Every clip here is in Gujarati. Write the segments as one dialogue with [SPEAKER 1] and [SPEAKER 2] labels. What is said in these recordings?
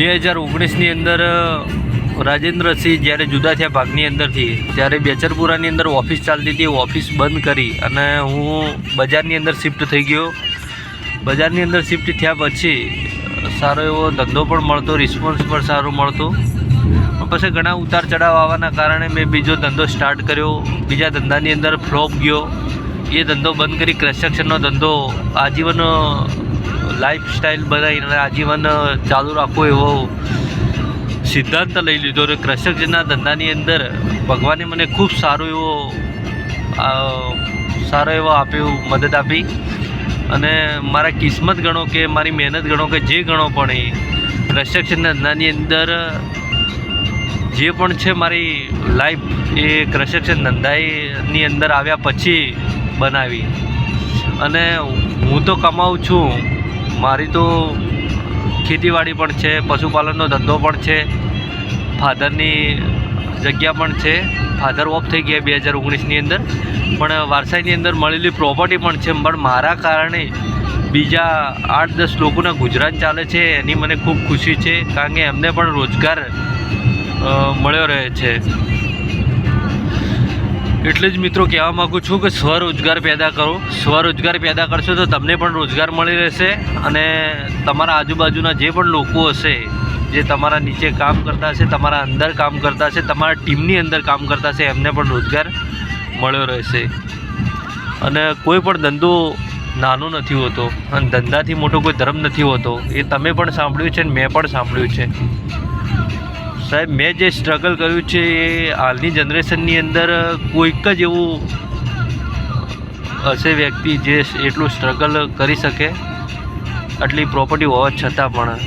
[SPEAKER 1] 2019ની અંદર રાજેન્દ્રસિંહ જ્યારે જુદા થયા ભાગની અંદરથી, ત્યારે બેચરપુરાની અંદર ઓફિસ ચાલતી હતી, ઓફિસ બંધ કરી અને હું બજારની અંદર શિફ્ટ થઈ ગયો. બજારની અંદર શિફ્ટ થયા પછી સારો એવો ધંધો પણ મળતો, રિસ્પોન્સ પણ સારો મળતો. પછી ઘણા ઉતાર ચઢાવ આવવાના કારણે મેં બીજો ધંધો સ્ટાર્ટ કર્યો. બીજા ધંધાની અંદર ફ્લોપ ગયો. એ ધંધો બંધ કરી કન્સ્ટ્રક્શનનો ધંધો આજીવન લાઈફસ્ટાઈલ બનાવીને આજીવન ચાલુ રાખવો એવો સિદ્ધાંત લઈ લીધો. અને કન્સ્ટ્રક્શનના ધંધાની અંદર ભગવાને મને ખૂબ સારો એવો આપ્યો, મદદ આપી. અને મારા કિસ્મત ગણો કે મારી મહેનત ગણો કે જે ગણો પણ એ કન્સ્ટ્રક્શનના ધંધાની અંદર જે પણ છે મારી લાઈફ એ કન્સ્ટ્રક્શન ધંધાની અંદર આવ્યા પછી બનાવી. અને હું તો કમાઉં છું, મારી તો ખેતીવાડી પણ છે, પશુપાલનનો ધંધો પણ છે, ફાધરની જગ્યા પણ છે. ફાધર ઓફ થઈ ગયા 2019ની અંદર, પણ વારસાઈની અંદર મળેલી પ્રોપર્ટી પણ છે. પણ મારા કારણે બીજા 8-10 લોકોના ગુજરાન ચાલે છે, એની મને ખૂબ ખુશી છે, કારણ કે એમને પણ રોજગાર મળ્યો રહે છે. એટલે જ મિત્રો કહેવા માગું છું કે સ્વરોજગાર પેદા કરો. સ્વરોજગાર પેદા કરશો તો તમને પણ રોજગાર મળી રહેશે. અને તમારા આજુબાજુના જે પણ લોકો હશે, જે તમારા નીચે કામ કરતા હશે, તમારા અંદર કામ કરતા હશે, તમારા ટીમની અંદર કામ કરતા હશે, એમને પણ રોજગાર મળ્યો રહેશે. અને કોઈ પણ ધંધો નાનો નથી હોતો, અને ધંધાથી મોટો કોઈ ધર્મ નથી હોતો. એ તમે પણ સાંભળ્યું છે અને મેં પણ સાંભળ્યું છે. સાહેબ, મેં જે સ્ટ્રગલ કર્યું છે એ હાલની જનરેશનની અંદર કોઈક જ એવું હશે વ્યક્તિ જે એટલું સ્ટ્રગલ કરી શકે, આટલી પ્રોપર્ટી હોવા છતાં પણ.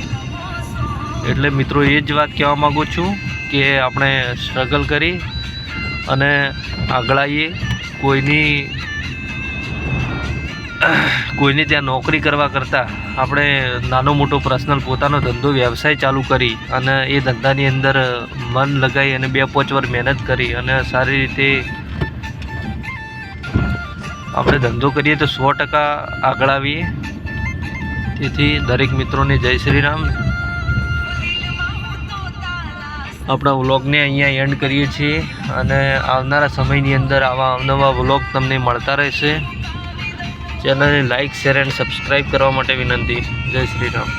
[SPEAKER 1] એટલે મિત્રો એ જ વાત કહેવા માગું છું કે આપણે સ્ટ્રગલ કરી અને આગળ આવીએ. કોઈની ત્યાં નોકરી કરવા કરતાં આપણે નાનો મોટો પર્સનલ પોતાનો ધંધો વ્યવસાય ચાલુ કરી અને એ ધંધાની અંદર મન લગાવી અને 2-5 વાર મહેનત કરી અને સારી રીતે આપણે ધંધો કરીએ તો 100% આગળ આવીએ. તેથી દરેક મિત્રોને જય શ્રી રામ. આપણા વ્લોગને અહીંયા એન્ડ કરીએ છીએ અને આવનારા સમયની અંદર આવા અવનવા વ્લોગ તમને મળતા રહેશે. ચેનલને લાઇક, શેર એન્ડ સબસ્ક્રાઈબ કરવા માટે વિનંતી. જય શ્રી રામ.